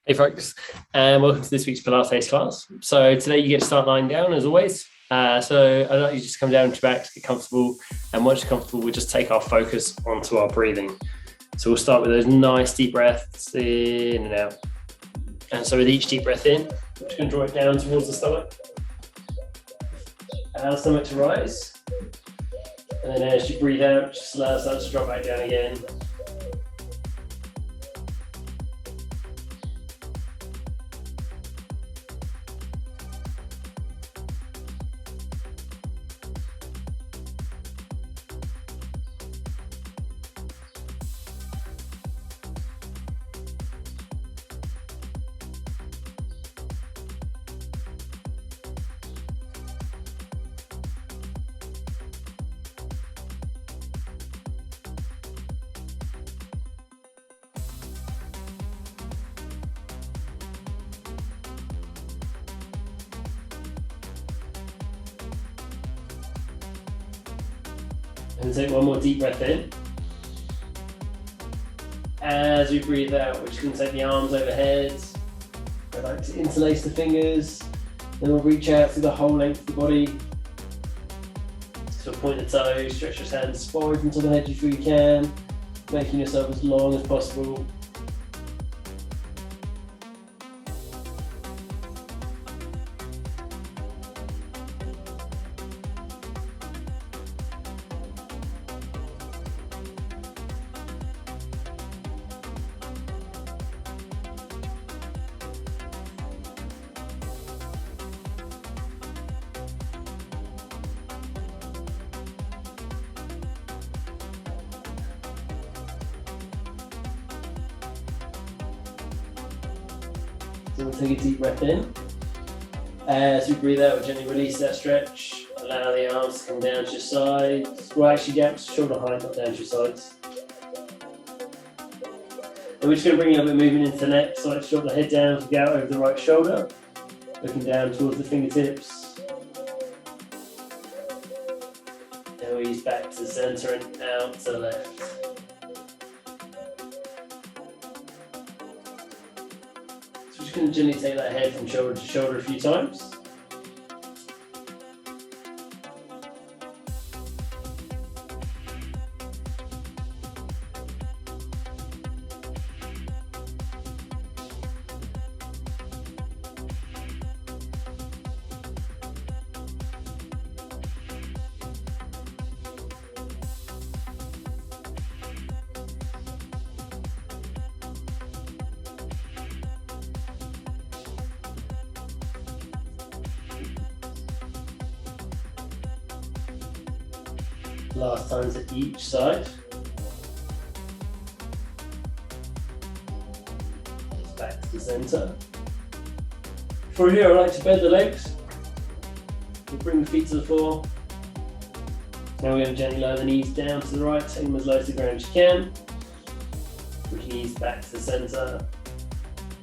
Hey folks, and welcome to this week's Pilates class. So today you get to start lying down as always. So I'd like you just come down to your back to get comfortable, and once you're comfortable, we'll just take our focus onto our breathing. So we'll start with those nice deep breaths in and out. And so with each deep breath in, we're just going to draw it down towards the stomach. Allow the stomach to rise. And then as you breathe out, just allow that to drop back down again. And take one more deep breath in. As you breathe out, we're just going to take the arms overhead. I'd like to interlace the fingers. Then we'll reach out through the whole length of the body. So point the toes, stretch your hands forward until the head you feel you can, making yourself as long as possible. So we'll take a deep breath in. As we breathe out, we'll gently release that stretch. Allow the arms to come down to your sides. Well, actually, gaps shoulder height, not down to your sides. And we're just going to bring a little bit of movement into the neck. So let's drop the head down to go out over the right shoulder. Looking down towards the fingertips. And we ease back to the center and out to the left. Going to gently take that head from shoulder to shoulder a few times. Last time to each side. Just back to the center. For here, I like to bend the legs. We'll bring the feet to the floor. Now we're going to gently lower the knees down to the right, take them as low to the ground as you can. We can ease back to the center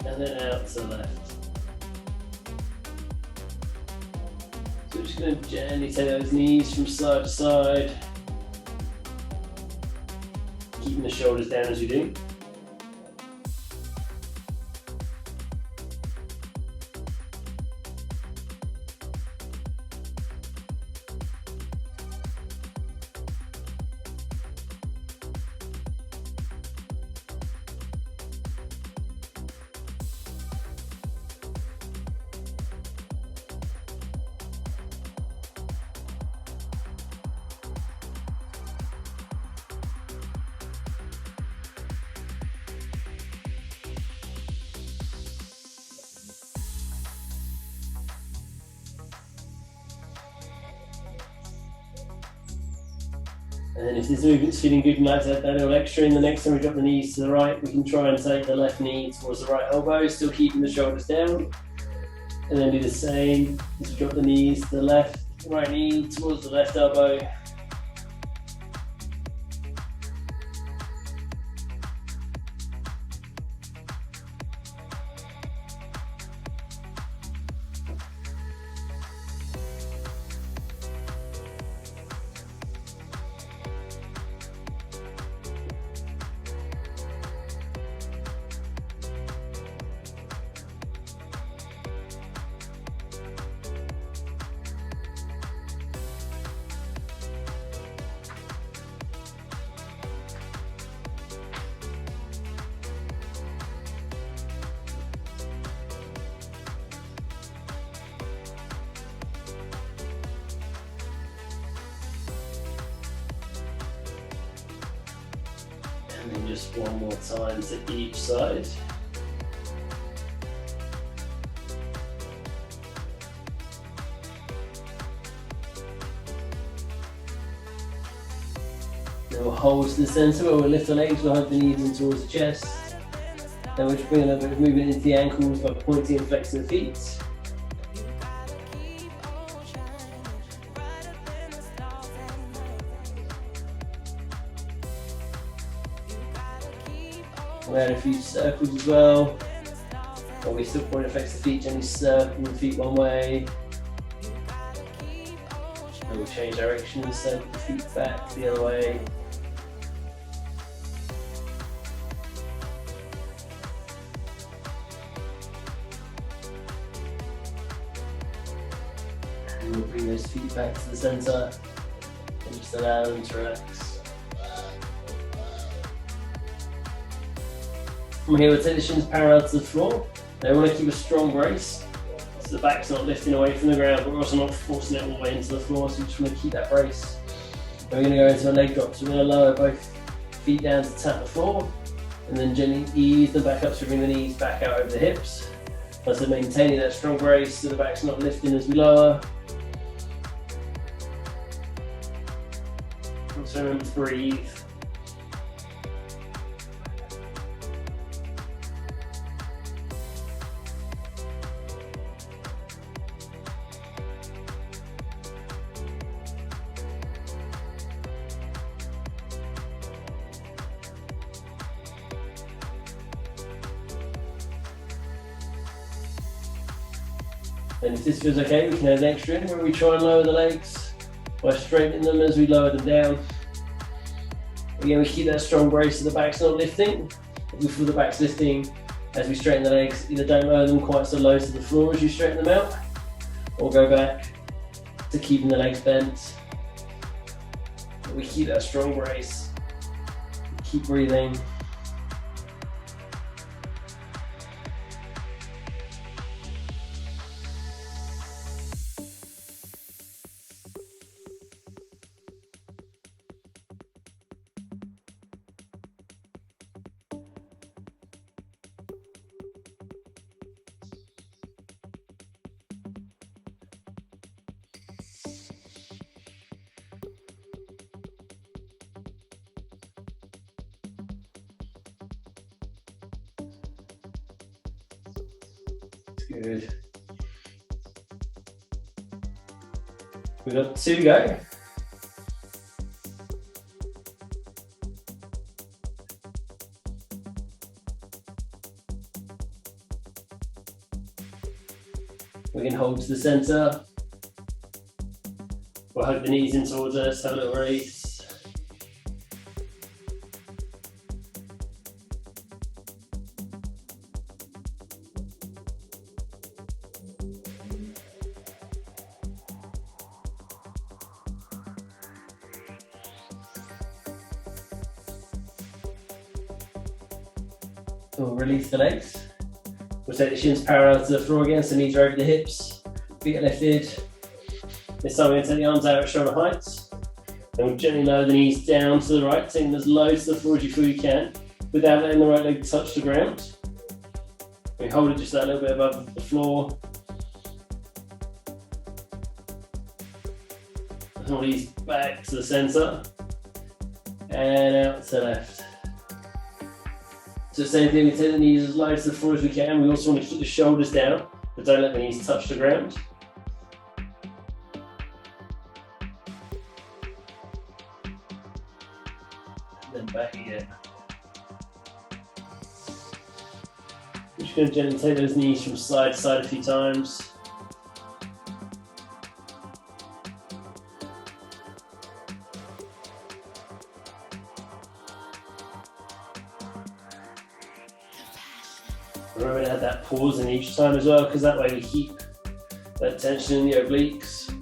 and then out to the left. So we're just going to gently take those knees from side to side. Keeping the shoulders down as you do. And then if this movement's feeling good and like that little extra in, the next time we drop the knees to the right, we can try and take the left knee towards the right elbow, still keeping the shoulders down. And then do the same as we drop the knees to the left, right knee towards the left elbow. And then just one more time to each side. Then we'll hold to the centre where we'll lift the legs, we'll hug the knees in towards the chest. Then we'll just bring a little bit of movement into the ankles by pointing and flexing the feet. We'll add a few circles as well. While we still point and flex the feet, gently circle the feet one way. And we'll change direction, circle the feet back the other way. And we'll bring those feet back to the centre and just allow them to relax. From here, we'll take the shins parallel to the floor. Now we want to keep a strong brace, so the back's not lifting away from the ground, but we're also not forcing it all the way into the floor, so we just want to keep that brace. Then we're going to go into a leg drop, so we're going to lower both feet down to tap the floor, and then gently ease them back up, so bring the knees back out over the hips. So maintaining that strong brace, so the back's not lifting as we lower. Also remember to breathe. And if this feels okay, we can add an extra in where we try and lower the legs by straightening them as we lower them down. Again, we keep that strong brace so the back's not lifting. If we feel the back's lifting as we straighten the legs, either don't lower them quite so low to the floor as you straighten them out, or go back to keeping the legs bent. But we keep that strong brace. Keep breathing. Good. We've got 2 to go. We can hold to the centre. We'll hug the knees in towards us, have a little raise. We'll release the legs. We'll take the shins parallel to the floor again, so knees are over the hips, feet are lifted. This time we're going to take the arms out at shoulder height. And we'll gently lower the knees down to the right, taking them as low to the floor as you feel you can, without letting the right leg touch the ground. We hold it just that little bit above the floor. And release back to the centre. And out to the left. So same thing, we take the knees as low to the floor as we can. We also want to keep the shoulders down, but don't let the knees touch the ground. And then back again. We're just going to gently take those knees from side to side a few times. Remember to add that pause in each time as well, because that way we keep that tension in the obliques.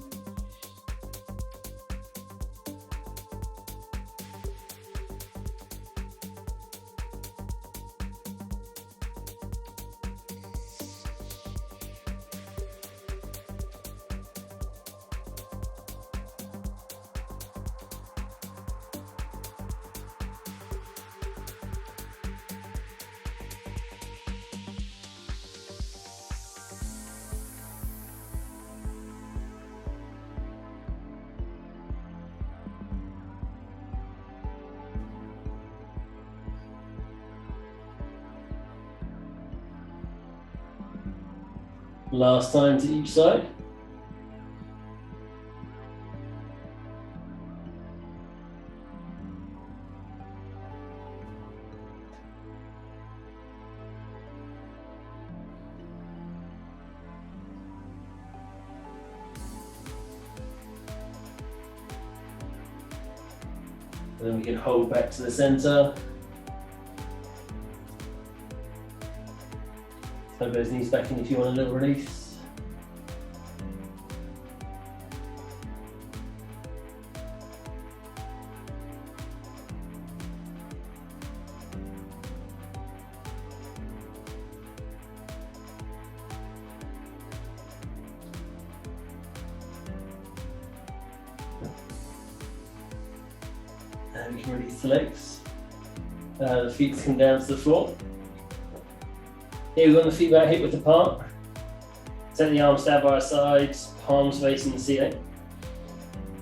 Last time to each side. And then we can hold back to the center. Throw those knees back in if you want a little release. And we can release the legs. The feet come down to the floor. Here we've got the feet about hip width apart. Take the arms down by our sides, palms facing the ceiling.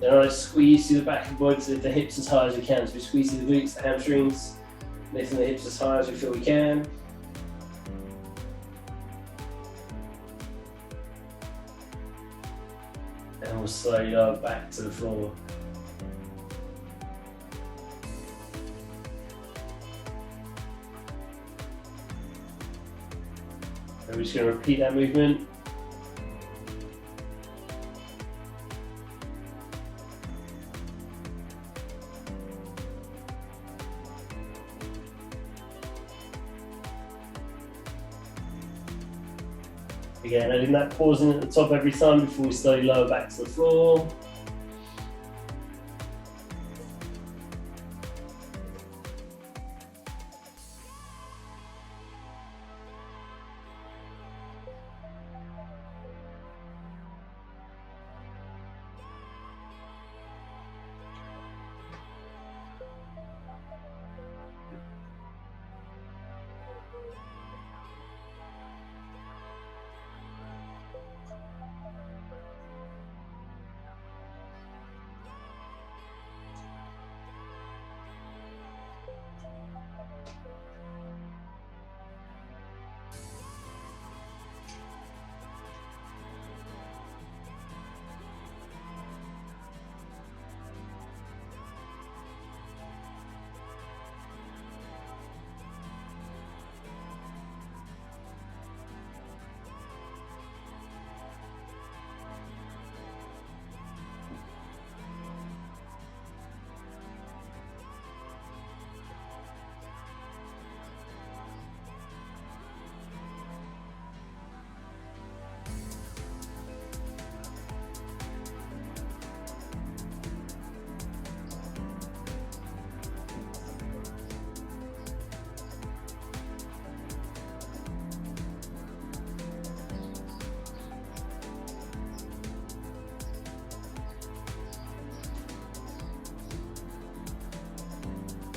Then I squeeze through the back of the body to lift the hips as high as we can. So we squeeze through the glutes, the hamstrings, lifting the hips as high as we feel we can. And we'll slowly lower back to the floor. And we're just going to repeat that movement. Again, adding that pause in at the top every time before we slowly lower back to the floor.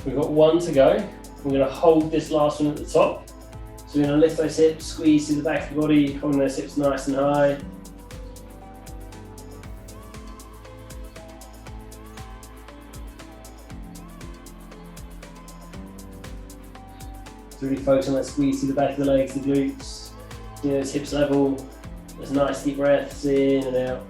We've got one to go. We're going to hold this last one at the top. So we're going to lift those hips, squeeze through the back of the body, holding those hips nice and high. So really focus on that squeeze through the back of the legs, the glutes, those hips level. Those nice deep breaths in and out.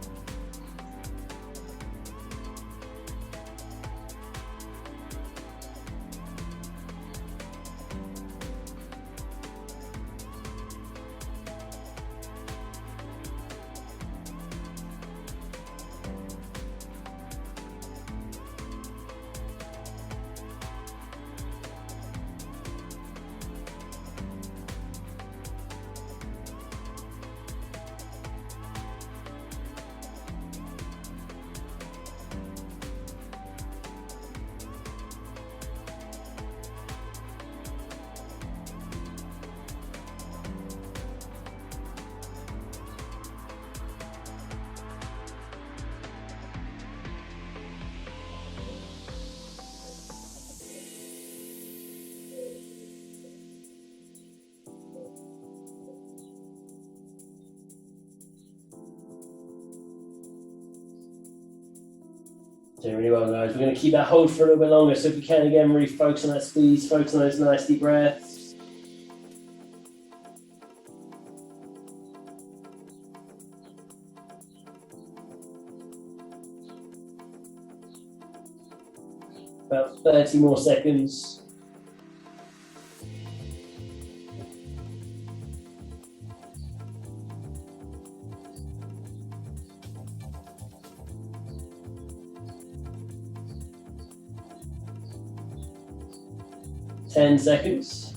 Doing really well, guys. We're going to keep that hold for a little bit longer. So if we can, again, really focus on that squeeze, focus on those nice deep breaths. 30 more seconds. Ten seconds.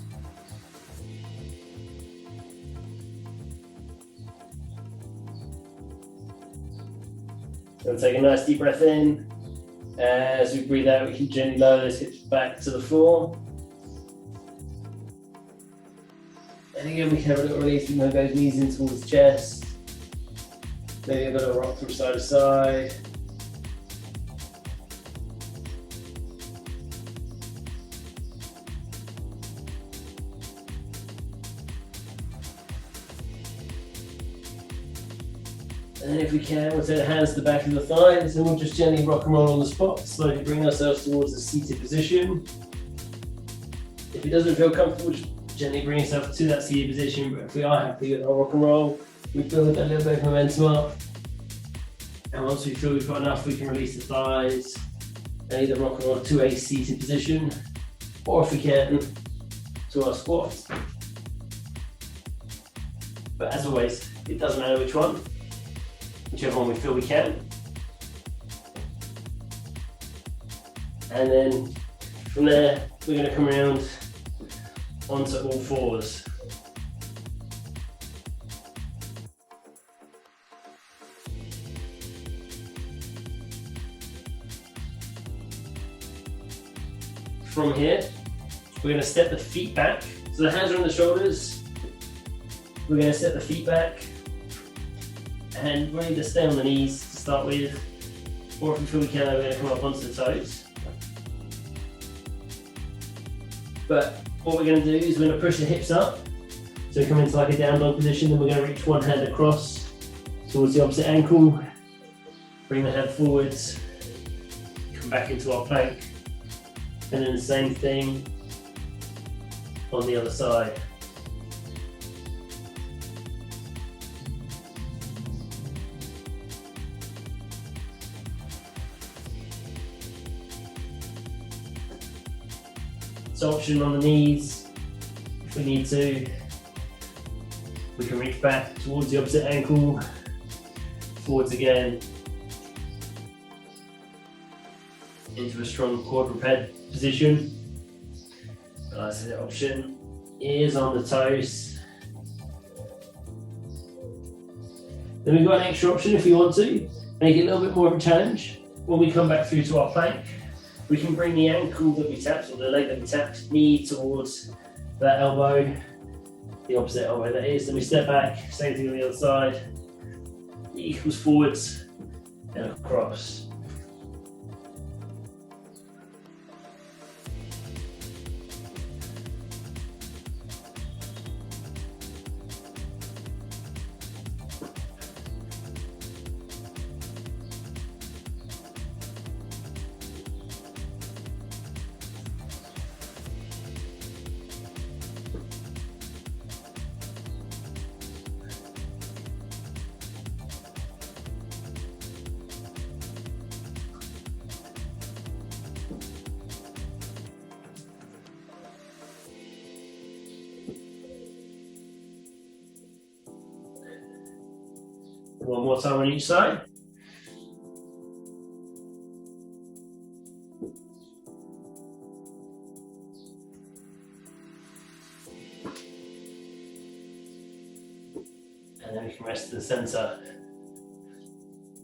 We'll take a nice deep breath in. As we breathe out, we can gently lower those hips back to the floor. And again, we can have a little release. We can move those knees in towards the chest. Maybe a little rock from side to side. And then if we can, we'll take the hands to the back of the thighs and we'll just gently rock and roll on the spot, slowly bring ourselves towards a seated position. If it doesn't feel comfortable, just gently bring yourself to that seated position. But if we are happy with our rock and roll, we build a little bit of momentum up. And once we feel we've got enough, we can release the thighs and either rock and roll to a seated position, or if we can, to our squat. But as always, it doesn't matter which one. Whichever one we feel we can. And then from there, we're going to come around onto all fours. From here, we're going to step the feet back. So the hands are on the shoulders. We're going to step the feet back. And we're going to stay on the knees to start with, or if we feel we can, we're going to come up onto the toes. But what we're going to do is we're going to push the hips up, so we come into like a down dog position, then we're going to reach one hand across towards the opposite ankle, bring the head forwards, come back into our plank, and then the same thing on the other side. Option on the knees. If we need to, we can reach back towards the opposite ankle, forwards again, into a strong quadruped position. But like I said, the option is on the toes. Then we've got an extra option if we want to make it a little bit more of a challenge. When we come back through to our plank, we can bring the ankle that we tapped, or the leg that we tapped, knee towards that elbow, the opposite elbow that is. Then we step back, same thing on the other side. Knee comes forwards and across. One more time on each side. And then we can rest to the center.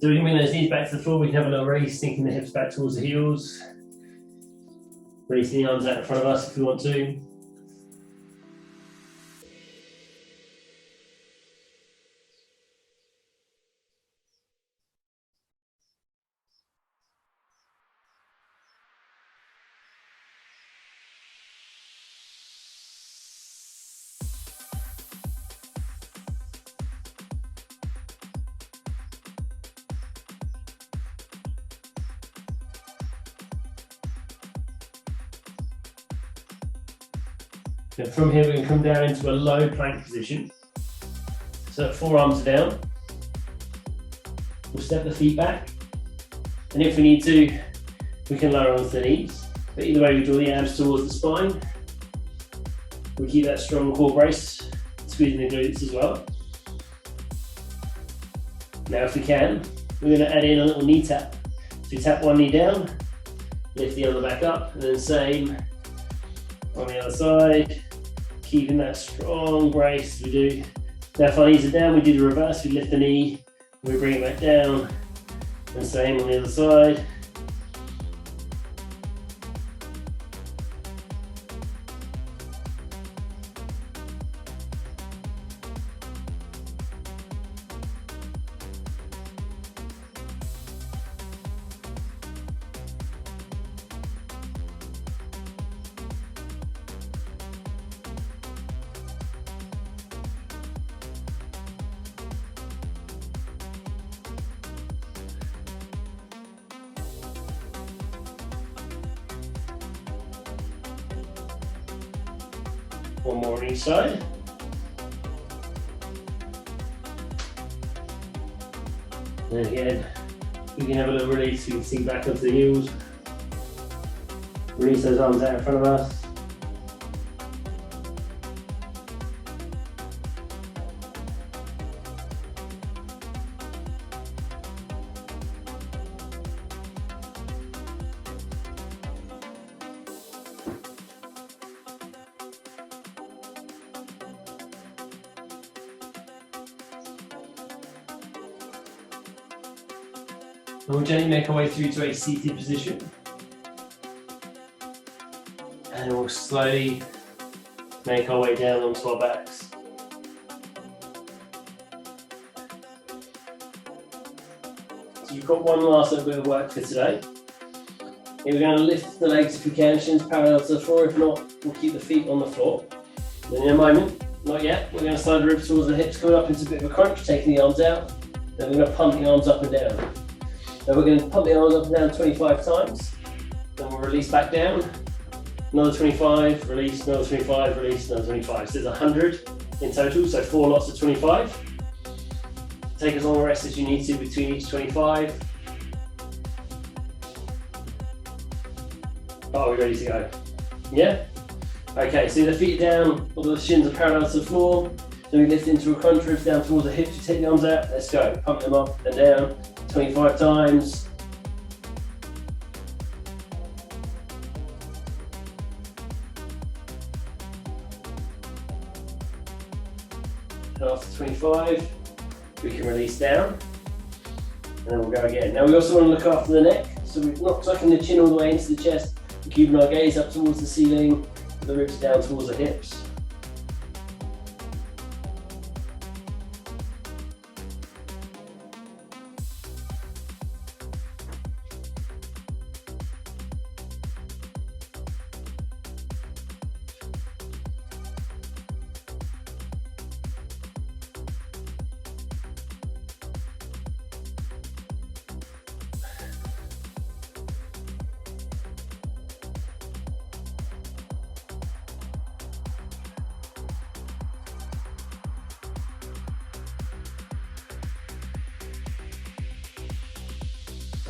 So we can bring those knees back to the floor. We can have a little raise, sinking the hips back towards the heels. Releasing the arms out in front of us if we want to. Then from here we can come down into a low plank position. So forearms are down. We'll step the feet back. And if we need to, we can lower onto the knees. But either way, we draw the abs towards the spine. We keep that strong core brace, squeezing the glutes as well. Now if we can, we're going to add in a little knee tap. So we tap one knee down, lift the other back up, and then same on the other side, keeping that strong brace. We do. Now if our knees are down, we do the reverse. We lift the knee, we bring it back down, and same on the other side. One more on each side. And again, we can have a little release. We can sink back onto the heels. Release those arms out in front of us. And we'll gently make our way through to a seated position. And we'll slowly make our way down onto our backs. So you've got one last little bit of work for today. Here we're going to lift the legs if we can, shins parallel to the floor. If not, we'll keep the feet on the floor. Then in a moment, not yet, we're going to slide the ribs towards the hips, coming up into a bit of a crunch, taking the arms out. Then we're going to pump the arms up and down. Then we're going to pump the arms up and down 25 times. Then we'll release back down. Another 25, release, another 25, release, another 25. So there's 100 in total, so 4 lots of 25. Take as long a rest as you need to between each 25. Are we ready to go? Yeah? Okay, so the feet are down, all the shins are parallel to the floor. Then we lift into a crunch, ribs down towards the hips, you take the arms out, let's go. Pump them up and down, 25 times. And after 25, we can release down. And then we'll go again. Now we also want to look after the neck, so we're not tucking the chin all the way into the chest, we're keeping our gaze up towards the ceiling, the ribs down towards the hips.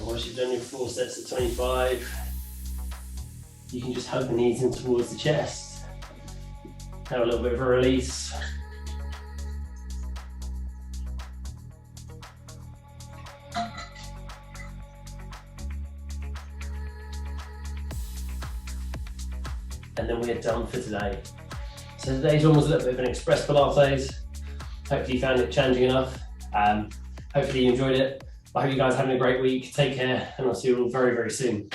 Once you've done your 4 sets of 25, you can just hug the knees in towards the chest. Have a little bit of a release. And then we are done for today. So today's one was a little bit of an express Pilates. Hopefully you found it challenging enough. Hopefully you enjoyed it. I hope you guys are having a great week. Take care, and I'll see you all very, very soon.